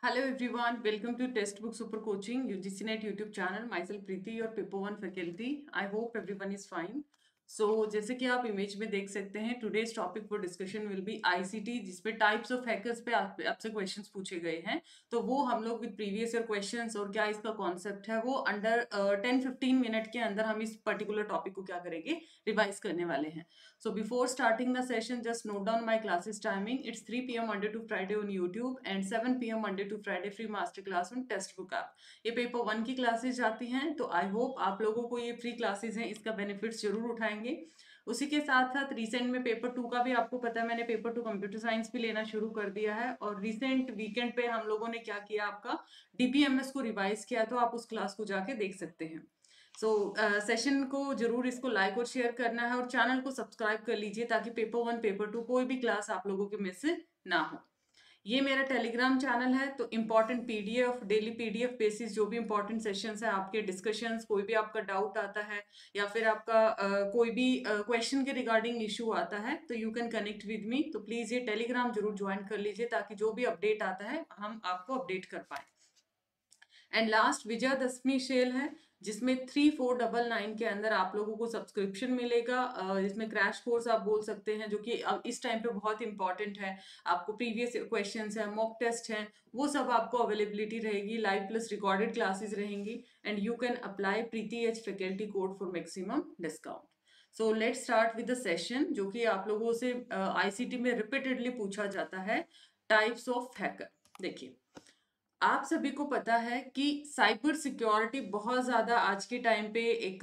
Hello everyone, welcome to Textbook Super Coaching UGC Net YouTube channel. Myself Preeti, your Paper 1 faculty. I hope everyone is fine. So जैसे कि आप image में देख सकते हैं, today's topic for discussion will be ICT, जिसपे types of hackers पे आपसे क्वेश्चंस पूछे गए हैं. तो वो हम लोग विद प्रीवियस ईयर क्वेश्चंस और क्या इसका कॉन्सेप्ट है वो अंडर 10-15 मिनट के अंदर हम इस पर्टिकुलर टॉपिक को क्या करेंगे, रिवाइज करने वाले हैं. So before starting the session, just note down my classes timing. It's 3 p.m. Monday to Friday on YouTube and 7 p.m. Monday to Friday free master class on Textbook app. ये paper 1 की classes जाती हैं, तो I hope आप लोगों को ये free classes हैं इसका बेनिफिट्स जरूर उठाएंगे. उसी के साथ साथ रिसेंट में पेपर 2 का भी आपको पता है, मैंने पेपर 2 कंप्यूटर साइंस भी लेना शुरू कर दिया है. और रिसेंट वीकेंड पे हम लोगों ने क्या किया, आपका डीपीएमएस को रिवाइज किया, तो आप उस क्लास को जाके देख सकते हैं. सेशन को जरूर इसको लाइक और शेयर करना है और चैनल को सब्सक्राइब कर लीजिए ताकि पेपर 1 पेपर 2 कोई भी क्लास आप लोगों के मिस ना हो. ये मेरा टेलीग्राम चैनल है, तो important PDF, daily PDF basis जो भी इंपॉर्टेंट सेशंस है, आपके डिस्कशंस, कोई भी आपका डाउट आता है या फिर आपका कोई भी क्वेश्चन के रिगार्डिंग इशू आता है, तो you can connect with me. तो प्लीज ये टेलीग्राम जरूर ज्वाइन कर लीजिए ताकि जो भी अपडेट आता है हम आपको अपडेट कर पाए. एंड लास्ट विजयादशमी सेल है, जिसमें 3499 के अंदर आप लोगों को सब्सक्रिप्शन मिलेगा, जिसमें क्रैश कोर्स आप बोल सकते हैं, जो कि अब इस टाइम पे बहुत इंपॉर्टेंट है. आपको प्रीवियस क्वेश्चंस है, मॉक टेस्ट है, वो सब आपको अवेलेबिलिटी रहेगी, लाइव प्लस रिकॉर्डेड क्लासेस रहेंगी. And you can apply Preeti H faculty code for maximum discount. So let's start with the session, जो कि आप लोगों से आईसीटी में रिपीटेडली पूछा जाता है, टाइप्स ऑफ हैकर. देखिए, आप सभी को पता है कि साइबर सिक्योरिटी बहुत ज़्यादा आज के टाइम पे एक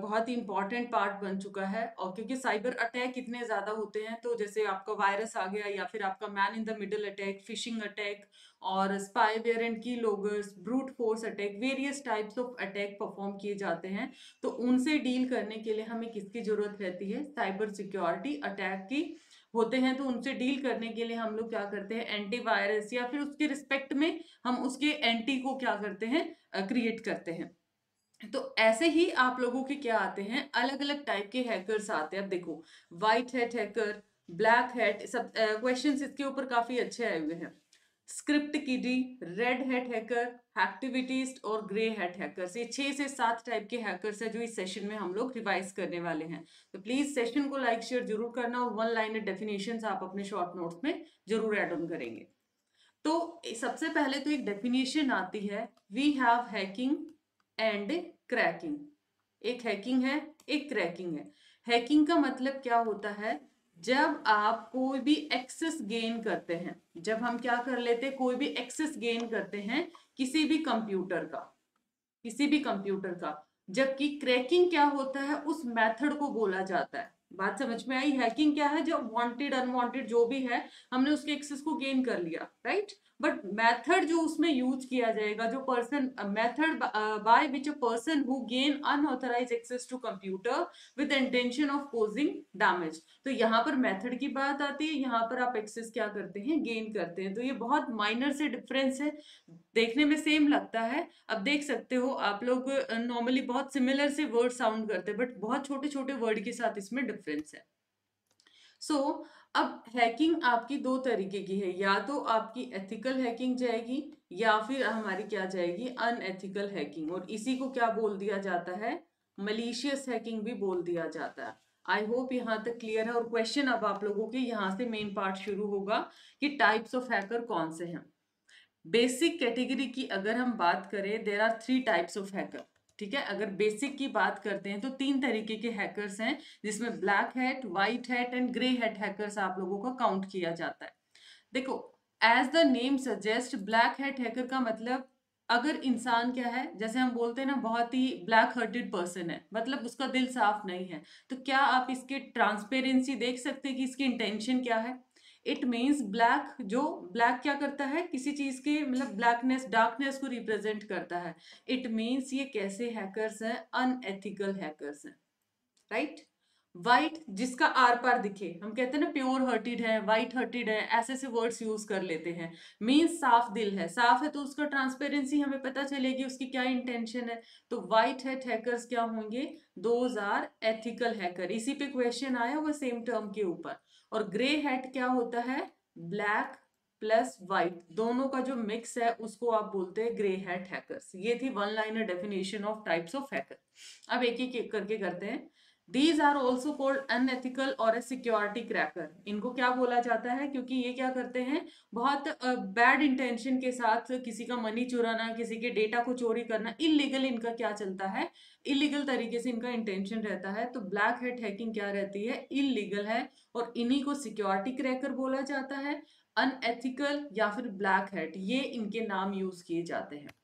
बहुत ही इंपॉर्टेंट पार्ट बन चुका है. और क्योंकि साइबर अटैक इतने ज़्यादा होते हैं, तो जैसे आपका वायरस आ गया या फिर आपका man in the middle attack, phishing attack और spyware and key loggers, brute force attack, various types of attack perform किए जाते हैं. तो उनसे डील करने के लिए हमें किसकी ज़रूरत रहती है, साइबर सिक्योरिटी अटैक की होते हैं. तो उनसे डील करने के लिए हम लोग क्या करते हैं, एंटीवायरस या फिर उसके रिस्पेक्ट में हम उसके एंटी को क्या करते हैं, क्रिएट करते हैं. तो ऐसे ही आप लोगों के क्या आते हैं, अलग अलग टाइप के हैकर्स आते हैं. अब देखो, white hat hacker, black hat, सब क्वेश्चंस इसके ऊपर काफी अच्छे आए हुए हैं. Script kiddie, red hat hacker, hacktivist और ग्रे हैट हैकर्स, ये 6 से 7 टाइप के हैकर्स है जो इस सेशन में हम लोग रिवाइज करने वाले हैं. तो प्लीज सेशन को लाइक शेयर जरूर करना और 1 लाइनर डेफिनेशंस आप अपने शॉर्ट नोट्स में जरूर ऐड ऑन करेंगे. तो सबसे पहले तो एक डेफिनेशन आती है, we have hacking and cracking. एक हैकिंग है, एक क्रैकिंग है. हैकिंग का मतलब क्या होता है, जब आप कोई भी एक्सेस गेन करते हैं, जब हम क्या कर लेते हैं, कोई भी एक्सेस गेन करते हैं किसी भी कंप्यूटर का, किसी भी कंप्यूटर का. जबकि क्रैकिंग क्या होता है, उस मेथड को बोला जाता है. बात समझ में आई. हैकिंग क्या है, जो वांटेड अनवांटेड जो भी है, हमने उसके एक्सेस को गेन कर लिया, राइट. बट मेथड जो उसमें यूज किया जाएगा, जो person method by which a person who gain unauthorised access to computer with intention of causing damage. तो यहाँ पर मेथड की बात आती है, यहाँ पर आप एक्सेस क्या करते हैं, गेन करते हैं. तो ये बहुत माइनर से डिफरेंस है, देखने में सेम लगता है. अब देख सकते हो आप लोग, नॉर्मली बहुत सिमिलर से वर्ड साउंड करते हैं, बट बहुत छोटे छोटे वर्ड के साथ इसमें डिफरेंस है. अब हैकिंग आपकी दो तरीके की है, या तो आपकी एथिकल हैकिंग जाएगी या फिर हमारी क्या जाएगी, अनएथिकल हैकिंग. और इसी को क्या बोल दिया जाता है, मलिशियस हैकिंग भी बोल दिया जाता है. आई होप यहाँ तक क्लियर है. और क्वेश्चन अब आप लोगों के यहाँ से मेन पार्ट शुरू होगा कि टाइप्स ऑफ हैकर कौन से हैं. बेसिक कैटेगरी की अगर हम बात करें, there are 3 types of hacker. ठीक है, अगर बेसिक की बात करते हैं तो 3 तरीके के हैकर्स हैं, जिसमें black hat, white hat and grey hat hackers आप लोगों का काउंट किया जाता है. देखो, as the name suggest, black hat hacker का मतलब, अगर इंसान क्या है, जैसे हम बोलते हैं ना, बहुत ही ब्लैक हार्टेड पर्सन है, मतलब उसका दिल साफ नहीं है, तो क्या आप इसके ट्रांसपेरेंसी देख सकते हैं कि इसकी इंटेंशन क्या है. इट मीन्स ब्लैक, जो ब्लैक क्या करता है, किसी चीज के मतलब ब्लैकनेस, डार्कनेस को रिप्रेजेंट करता है. इट मीन्स ये कैसे हैकर्स हैं, अनएथिकल हैकर्स हैं, राइट. वाइट, जिसका आर पार दिखे, हम कहते हैं ना प्योर हार्टेड है, वाइट हार्टेड है, ऐसे ऐसे वर्ड्स यूज कर लेते हैं. मीन्स साफ दिल है, साफ है तो उसका ट्रांसपेरेंसी हमें पता चलेगी उसकी क्या इंटेंशन है. तो वाइट हैट हैकर्स क्या होंगे, दोज आर एथिकल हैकर. इसी पे क्वेश्चन आया हुआ सेम टर्म के ऊपर. और ग्रे हैट क्या होता है, ब्लैक प्लस व्हाइट दोनों का जो मिक्स है उसको आप बोलते हैं ग्रे हैट हैकर्स। ये थी one liner definition of types of hacker. अब एक एक करके करते हैं। These are also called unethical और a security cracker। इनको क्या बोला जाता है, क्योंकि ये क्या करते हैं, बहुत बैड इंटेंशन के साथ किसी का मनी चुराना, किसी के डेटा को चोरी करना, इलीगल इनका क्या चलता है, इलीगल तरीके से इनका इंटेंशन रहता है। तो ब्लैक हैट हैकिंग क्या रहती है, इलीगल है, और इन्हीं को सिक्योरिटी क्रैकर बोला जाता है। अनएथिकल या फिर ब्लैक हैट, ये इनके नाम यूज किए जाते हैं।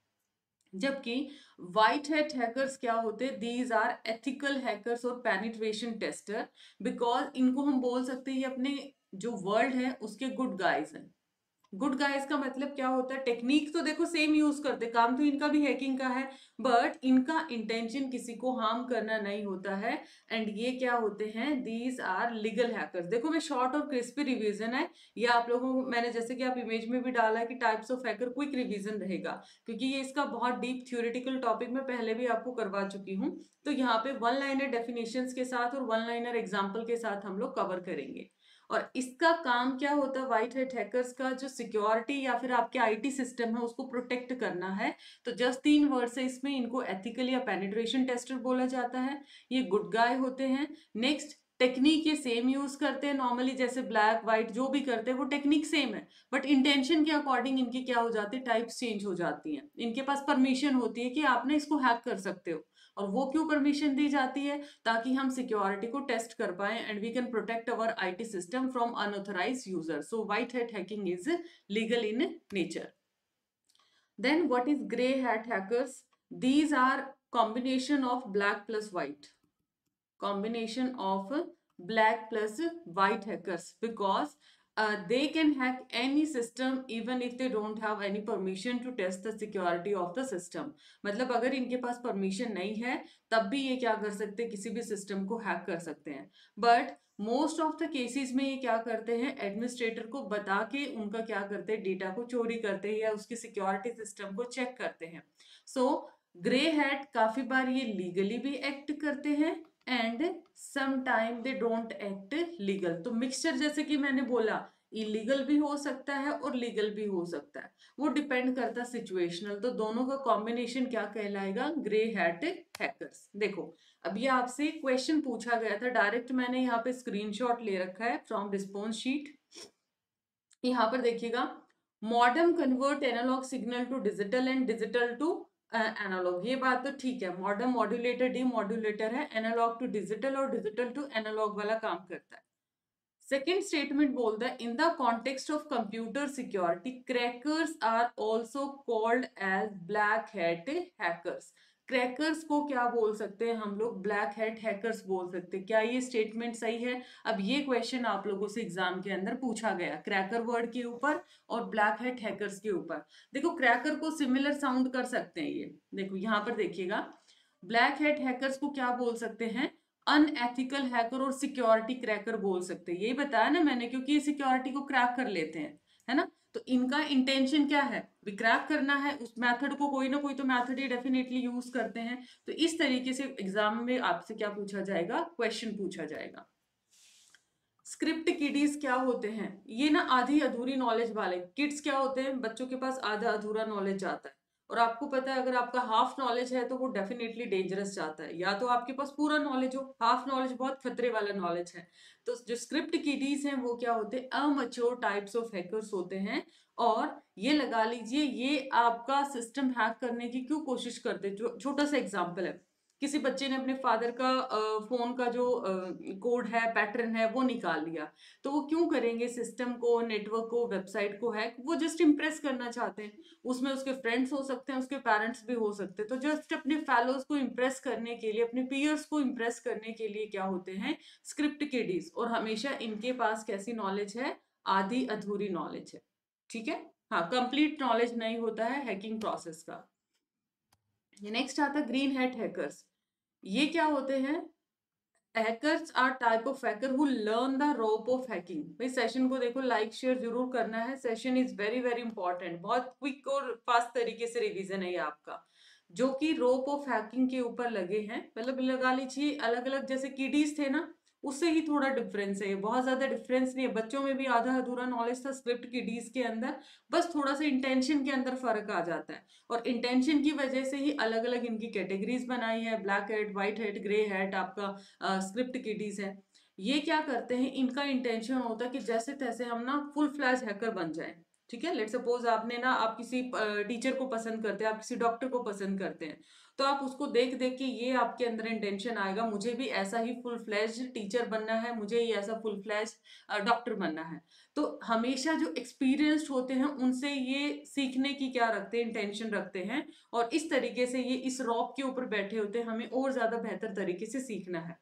जबकि व्हाइट हैट हैकर्स क्या होते हैं, दीज आर एथिकल हैकर्स और पेनिट्रेशन टेस्टर, बिकॉज इनको हम बोल सकते हैं ये अपने जो वर्ल्ड है उसके गुड गाइज हैं। गुड गाइज का मतलब क्या होता है, टेक्निक तो देखो सेम यूज करते, काम तो इनका भी हैकिंग का है, बट इनका इंटेंशन किसी को हार्म करना नहीं होता है। एंड ये क्या होते हैं, दीज आर लीगल हैकर्स। देखो मैं शॉर्ट और क्रिस्पी रिवीजन है, ये आप लोगों को मैंने जैसे कि आप इमेज में भी डाला है कि types of hacker, quick revision रहेगा, क्योंकि ये इसका बहुत डीप थ्योरेटिकल टॉपिक मैं पहले भी आपको करवा चुकी हूँ। तो यहाँ पे वन लाइनर डेफिनेशंस के साथ और वन लाइनर एग्जाम्पल के साथ हम लोग कवर करेंगे। और इसका काम क्या होता है, व्हाइट हैट हैकर्स का जो सिक्योरिटी या फिर आपके आईटी सिस्टम है उसको प्रोटेक्ट करना है। तो जस्ट 3 वर्ड से इसमें इनको एथिकल या पेनिट्रेशन टेस्टर बोला जाता है। ये गुड गाय होते हैं। नेक्स्ट, टेक्निक ये सेम यूज करते हैं नॉर्मली, जैसे ब्लैक व्हाइट जो भी करते हैं वो टेक्निक सेम है, बट इंटेंशन के अकॉर्डिंग इनकी क्या हो जाती है, टाइप्स चेंज हो जाती हैं। इनके पास परमिशन होती है कि आपने इसको हैक कर सकते हो। और वो क्यों परमिशन दी जाती है, ताकि हम सिक्योरिटी को टेस्ट कर पाए and we can protect our IT system from unauthorised user. So white hat hacking is legal in nature. Then what is grey hat hackers? These are combination of black plus white. Combination of black plus white hackers, because they can hack any system even if they don't have any permission to test the security of the system। मतलब अगर इनके पास permission नहीं है तब भी ये क्या कर सकते हैं, किसी भी सिस्टम को हैक कर सकते हैं। But most of the cases में ये क्या करते हैं, एडमिनिस्ट्रेटर को बता के उनका क्या करते हैं, डेटा को चोरी करते हैं या उसकी सिक्योरिटी सिस्टम को चेक करते हैं। सो ग्रे हैट काफी बार ये लीगली भी एक्ट करते हैं and sometime they don't act legal. तो मिक्सचर, जैसे कि मैंने बोला, इलीगल भी हो सकता है और लीगल भी हो सकता है, वो डिपेंड करता है सिचुएशनल। तो दोनों का कॉम्बिनेशन क्या कहलाएगा, ग्रे हैट हैकर्स। देखो अब ये आपसे क्वेश्चन पूछा गया था डायरेक्ट, मैंने यहाँ पे स्क्रीनशॉट ले रखा है फ्रॉम रिस्पॉन्स शीट। यहाँ पर देखिएगा, modem convert analogue signal to digital and digital to analogue. ये बात तो ठीक है, मॉडर्न मॉड्यूलेटर डी मॉड्यूलेटर है, एनालॉग टू डिजिटल और डिजिटल टू एनालॉग वाला काम करता है। सेकेंड स्टेटमेंट बोलता है, in the context of computer security crackers are also called as black hat hackers. Crackers को क्या बोल सकते हैं हम लोग, ब्लैक हैट हैकर्स बोल सकते हैं। क्या ये स्टेटमेंट सही है? अब ये क्वेश्चन आप लोगों से एग्जाम के अंदर पूछा गया, क्रैकर वर्ड के ऊपर और ब्लैक हैट हैकर्स के ऊपर। देखो क्रैकर को सिमिलर साउंड कर सकते हैं ये, देखो यहाँ पर देखिएगा, ब्लैक हैट हैकर्स को क्या बोल सकते हैं, अनएथिकल हैकर और सिक्योरिटी क्रैकर बोल सकते हैं। यही बताया ना मैंने, क्योंकि ये सिक्योरिटी को क्रैक कर लेते हैं, है ना। तो इनका इंटेंशन क्या है, भी क्रैक करना है, उस मेथड को कोई ना कोई तो मेथड ये डेफिनेटली यूज करते हैं। तो इस तरीके से एग्जाम में आपसे क्या पूछा जाएगा, क्वेश्चन पूछा जाएगा। स्क्रिप्ट किडीज क्या होते हैं, ये ना आधी अधूरी नॉलेज वाले। किड्स क्या होते हैं, बच्चों के पास आधा अधूरा नॉलेज आता है, और आपको पता है अगर आपका हाफ नॉलेज है तो वो डेफिनेटली डेंजरस जाता है। या तो आपके पास पूरा नॉलेज हो, हाफ नॉलेज बहुत खतरे वाला नॉलेज है। तो जो स्क्रिप्ट किडीज हैं वो क्या होते हैं, अमच्योर टाइप्स ऑफ हैकर्स होते हैं। और ये लगा लीजिए, ये आपका सिस्टम हैक करने की क्यों कोशिश करते हैं। छोटा सा एग्जाम्पल है, किसी बच्चे ने अपने फादर का फोन का जो कोड है, पैटर्न है, वो निकाल लिया। तो वो क्यों करेंगे, सिस्टम को, नेटवर्क को, वेबसाइट को हैक, वो जस्ट इंप्रेस करना चाहते हैं। उसमें उसके फ्रेंड्स हो सकते हैं, उसके पेरेंट्स भी हो सकते हैं। तो जस्ट अपने फेलोज को इंप्रेस करने के लिए, अपने पीयर्स को इंप्रेस करने के लिए क्या होते हैं, स्क्रिप्ट किडीज। और हमेशा इनके पास कैसी नॉलेज है, आधी अधूरी नॉलेज है, ठीक है। हाँ, कंप्लीट नॉलेज नहीं होता है हैकिंग प्रोसेस का। नेक्स्ट आता है ग्रीन हैट हैकर्स। ये क्या होते हैं, hackers are type of hacker who learn the rope of hacking. भाई सेशन को देखो, लाइक शेयर जरूर करना है, session is very very important. बहुत क्विक और फास्ट तरीके से रिवीजन है ये आपका, जो कि रोप ऑफ हैकिंग के ऊपर लगे हैं। मतलब लगा लीजिए अलग अलग, जैसे किडीज थे ना, उससे ही थोड़ा डिफरेंस है, बहुत ज्यादा डिफरेंस नहीं है। बच्चों में भी आधा अधूरा नॉलेज था स्क्रिप्ट किडीज के अंदर, बस थोड़ा सा इंटेंशन के अंदर फर्क आ जाता है। और इंटेंशन की वजह से ही अलग अलग इनकी कैटेगरीज बनाई है, black head, white head, grey head, आपका स्क्रिप्ट किडीज है। ये क्या करते हैं, इनका इंटेंशन होता है कि जैसे तैसे हम ना फुल फ्लैश हैकर बन जाए। ठीक है, लेट सपोज आपने ना, आप किसी टीचर को पसंद करते हैं, आप किसी डॉक्टर को पसंद करते हैं, तो आप उसको देख देख के ये आपके अंदर इंटेंशन आएगा, मुझे भी ऐसा ही फुल फ्लैश टीचर बनना है, मुझे ही ऐसा फुल फ्लैश डॉक्टर बनना है। तो हमेशा जो एक्सपीरियंस्ड होते हैं उनसे ये सीखने की क्या रखते हैं, इंटेंशन रखते हैं, और इस तरीके से ये इस रॉक के ऊपर बैठे होते हैं, हमें और ज्यादा बेहतर तरीके से सीखना है।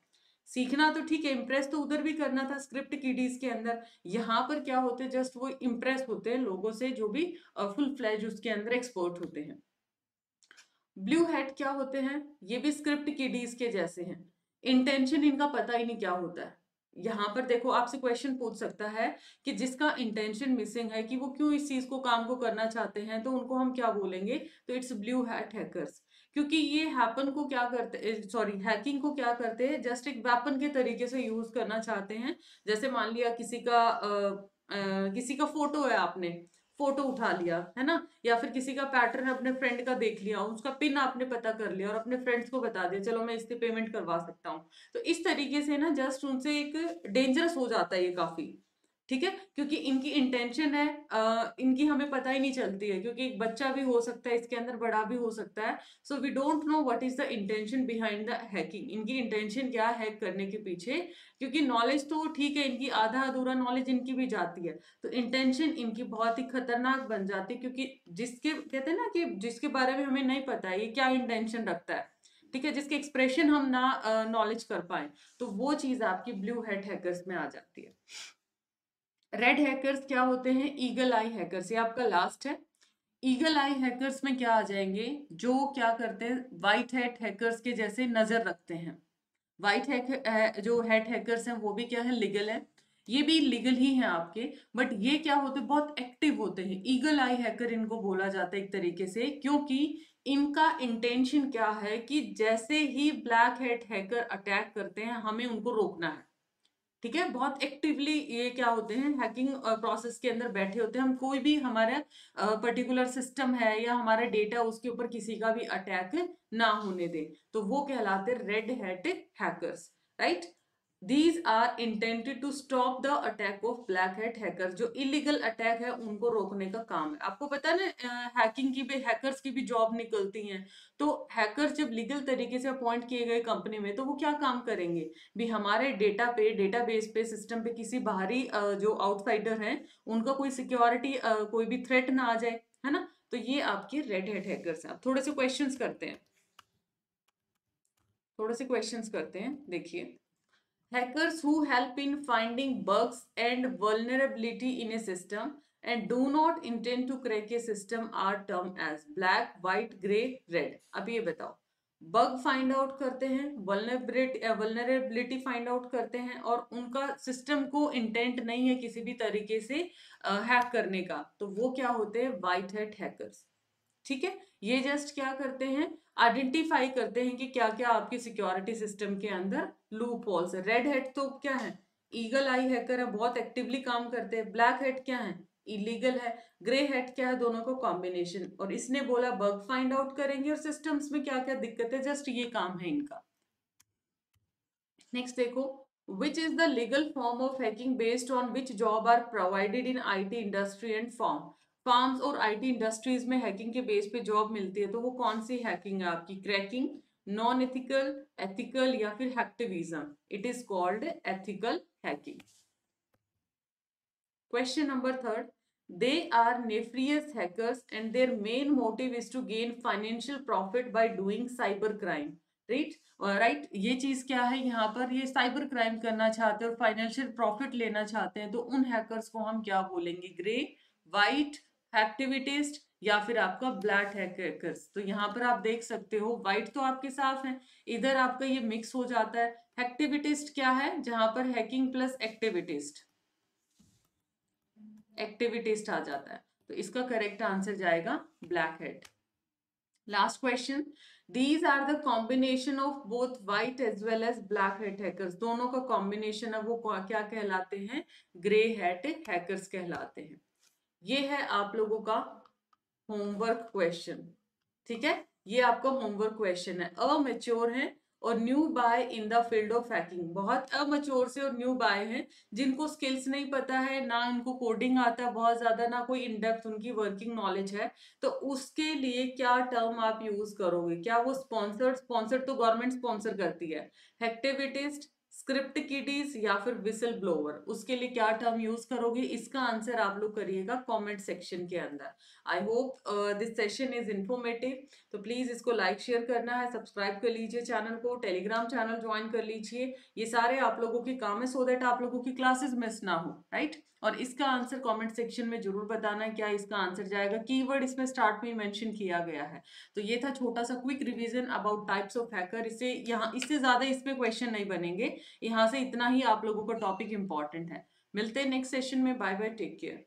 सीखना तो ठीक है, इम्प्रेस तो उधर भी करना था स्क्रिप्ट किडीज के अंदर। यहाँ पर क्या होते हैं, जस्ट वो इम्प्रेस होते हैं लोगों से जो भी फुल फ्लैज उसके अंदर एक्सपर्ट होते हैं। ब्लू हेड क्या होते हैं, ये भी स्क्रिप्ट किडीज के जैसे हैं। इंटेंशन इनका पता ही नहीं क्या होता है। यहाँ पर देखो, आपसे क्वेश्चन पूछ सकता है कि जिसका इंटेंशन मिसिंग है कि वो क्यों इस चीज को, काम को करना चाहते हैं, तो उनको हम क्या बोलेंगे, तो इट्स ब्लू हैट हैकर्स। क्योंकि ये हैपन को क्या करते, सॉरी हैकिंग को क्या करते हैं, जस्ट एक वेपन के तरीके से यूज करना चाहते हैं। जैसे मान लिया किसी का फोटो है, आपने फोटो उठा लिया है ना, या फिर किसी का पैटर्न अपने फ्रेंड का देख लिया, उसका पिन आपने पता कर लिया और अपने फ्रेंड्स को बता दिया, चलो मैं इससे पेमेंट करवा सकता हूँ। तो इस तरीके से ना जस्ट उनसे एक डेंजरस हो जाता है ये काफी। ठीक है, क्योंकि इनकी इंटेंशन है, इनकी हमें पता ही नहीं चलती है, क्योंकि एक बच्चा भी हो सकता है इसके अंदर, बड़ा भी हो सकता है। So we don't know what is the intention behind the hacking, इनकी इंटेंशन क्या है हैक करने के पीछे। क्योंकि नॉलेज तो ठीक है, इनकी आधा अधूरा नॉलेज इनकी भी जाती है, तो इंटेंशन इनकी बहुत ही खतरनाक बन जाती है। क्योंकि जिसके कहते हैं ना कि जिसके बारे में हमें नहीं पता है ये क्या इंटेंशन रखता है, ठीक है, जिसके एक्सप्रेशन हम ना नॉलेज कर पाए, तो वो चीज आपकी ब्लू हेड हैकर्स में आ जाती है। रेड हैकर्स क्या होते हैं, ईगल आई हैकर्स, ये आपका लास्ट है। ईगल आई हैकर्स में क्या आ जाएंगे, जो क्या करते हैं, व्हाइट हैट हैकर्स के जैसे नजर रखते हैं। व्हाइट हैक जो हेड हैकर्स हैं वो भी क्या है, लीगल है, ये भी लीगल ही हैं आपके। बट ये क्या होते हैं, बहुत एक्टिव होते हैं, ईगल आई हैकर इनको बोला जाता है एक तरीके से। क्योंकि इनका इंटेंशन क्या है कि जैसे ही ब्लैक हेड हैकर अटैक करते हैं हमें उनको रोकना है। ठीक है, बहुत एक्टिवली ये क्या होते हैं, हैकिंग प्रोसेस के अंदर बैठे होते हैं। हम कोई भी हमारा पर्टिकुलर सिस्टम है या हमारा डेटा, उसके ऊपर किसी का भी अटैक ना होने दें, तो वो कहलाते red hat hackers, right. These are intended to stop the attack of black hat hacker, जो इलीगल अटैक है उनको रोकने का काम है। आपको पता है ना, हैकिंग की भी, हैकर्स की भी जॉब निकलती हैं। तो हैकर्स जब लीगल तरीके से अपॉइंट किए गए कंपनी में, तो वो क्या काम करेंगे, भी हमारे डेटा पे, डेटाबेस पे, सिस्टम पे किसी बाहरी जो आउटसाइडर हैं उनका कोई सिक्योरिटी, कोई भी थ्रेट ना आ जाए, है ना। तो ये आपके रेड हैट हैकर्स हैं। आप थोड़े से क्वेश्चंस करते हैं, थोड़े से क्वेश्चंस करते हैं, देखिए। Hackers who help in finding bugs and vulnerability in a system and do not intend to crack a system are termed as black, white, grey, red. अब ये बताओ, बग फाइंड आउट करते हैं, वल्नरेबिलिटी फाइंड आउट करते हैं, और उनका system को इंटेंट नहीं है किसी भी तरीके से हैक करने का, तो वो क्या होते हैं, व्हाइट हैट हैकर्स। ठीक है, ये जस्ट क्या करते हैं, आइडेंटिफाई करते हैं कि क्या क्या आपके सिक्योरिटी सिस्टम के अंदर लूप होल्स है। रेड हेड तो क्या है, ईगल आई हैकर है, बहुत एक्टिवली काम करते हैं। ब्लैक हेड क्या है, इलीगल है। ग्रे हेड क्या है, दोनों का कॉम्बिनेशन। और इसने बोला बग फाइंड आउट करेंगे और सिस्टम्स में क्या क्या दिक्कत है, जस्ट ये काम है इनका। नेक्स्ट देखो, which is the legal form of hacking based on which job are provided in IT industry and firm। Forms और आईटी इंडस्ट्रीज में हैकिंग के बेस पे जॉब मिलती है, तो वो कौन सी हैकिंग है आपकी, क्रैकिंग, नॉन एथिकल, एथिकल, या फिर hacktivism. It is called ethical hacking. Question number third, they are nefarious hackers and their main motive is to gain financial profit by doing cyber crime, right। Right, ये चीज क्या है, यहाँ पर ये cyber crime करना चाहते हैं और फाइनेंशियल प्रॉफिट लेना चाहते हैं, तो उन हैकर्स को हम क्या बोलेंगे, ग्रे, वाइट, एक्टिविटिस्ट, या फिर आपका ब्लैक हैकर्स। तो यहाँ पर आप देख सकते हो, वाइट तो आपके साफ है, इधर आपका ये मिक्स हो जाता है। एक्टिविटिस्ट क्या है, जहां पर हैकिंग प्लस एक्टिविटिस्ट, एक्टिविटिस्ट आ जाता है, तो इसका करेक्ट आंसर जाएगा black head. Last question, These are the combination of both white as well as black hat hackers. दोनों का कॉम्बिनेशन है वो क्या कहलाते हैं? ग्रे हैट हैकर्स कहलाते हैं. ये है आप लोगों का होमवर्क क्वेश्चन. ठीक है, ये आपका होमवर्क क्वेश्चन है. अमेच्योर है और newbie in the field of hacking. बहुत अमेच्योर से और न्यू बाय हैं, जिनको स्किल्स नहीं पता है, ना उनको कोडिंग आता है बहुत ज्यादा, ना कोई इन डेप्थ उनकी वर्किंग नॉलेज है. तो उसके लिए क्या टर्म आप यूज करोगे? क्या वो स्पॉन्सर्ड तो गवर्नमेंट स्पॉन्सर करती है, एक्टिविटीज, स्क्रिप्ट किडीज या फिर विसल ब्लोवर, उसके लिए क्या टर्म यूज करोगे? इसका आंसर आप लोग करिएगा कमेंट सेक्शन के अंदर. I hope this session is informative. तो प्लीज इसको लाइक शेयर करना है, सब्सक्राइब कर लीजिए चैनल को, टेलीग्राम चैनल ज्वाइन कर लीजिए. ये सारे आप लोगों के काम है सो दैट आप लोगों की क्लासेस मिस ना हो, राइट? और इसका आंसर कमेंट सेक्शन में जरूर बताना है क्या इसका आंसर जाएगा. कीवर्ड इसमें स्टार्ट में मेंशन किया गया है. तो ये था छोटा सा quick revision about types of hacker. इसे यहाँ इससे ज्यादा इसमें क्वेश्चन नहीं बनेंगे. यहाँ से इतना ही आप लोगों का टॉपिक इंपॉर्टेंट है. मिलते हैं नेक्स्ट सेशन में. Bye bye, take care.